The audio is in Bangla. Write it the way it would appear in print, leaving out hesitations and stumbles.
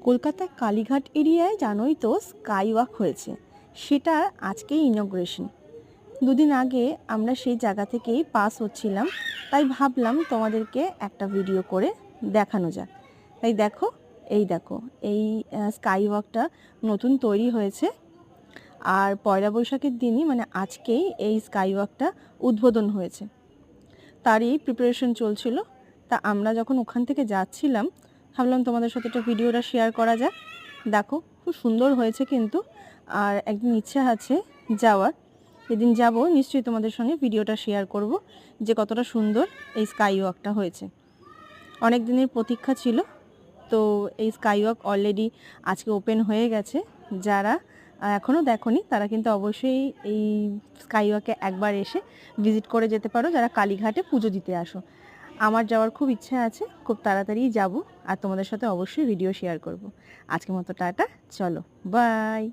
কলকাতার কালীঘাট এরিয়ায় জানোই তো স্কাই ওয়াক হয়েছে, সেটা আজকেই ইনগ্রেশন। দুদিন আগে আমরা সেই জায়গা থেকেই পাস হচ্ছিলাম, তাই ভাবলাম তোমাদেরকে একটা ভিডিও করে দেখানো যাক। তাই দেখো, এই স্কাই ওয়াকটা নতুন তৈরি হয়েছে, আর পয়লা বৈশাখের দিনই মানে আজকেই এই স্কাই ওয়াকটা উদ্বোধন হয়েছে, তারই প্রিপারেশন চলছিল। তা আমরা যখন ওখান থেকে যাচ্ছিলাম ভাবলাম তোমাদের সাথে একটা ভিডিওটা শেয়ার করা যাক। দেখো খুব সুন্দর হয়েছে কিন্তু, আর একদিন ইচ্ছা আছে যাওয়ার। যেদিন যাব নিশ্চয়ই তোমাদের সঙ্গে ভিডিওটা শেয়ার করব যে কতটা সুন্দর এই স্কাই ওয়াকটা হয়েছে। অনেক দিনের প্রতীক্ষা ছিল, তো এই স্কাই ওয়াক অলরেডি আজকে ওপেন হয়ে গেছে। যারা এখনও দেখোনি তারা কিন্তু অবশ্যই এই স্কাই ওয়াকে একবার এসে ভিজিট করে যেতে পারো, যারা কালীঘাটে পুজো দিতে আসো। আমার যাওয়ার খুব ইচ্ছা আছে, খুব তাড়াতাড়িই যাব, আর তোমাদের সাথে অবশ্যই ভিডিও শেয়ার করব। আজকের মতো টাটা, চলো বাই।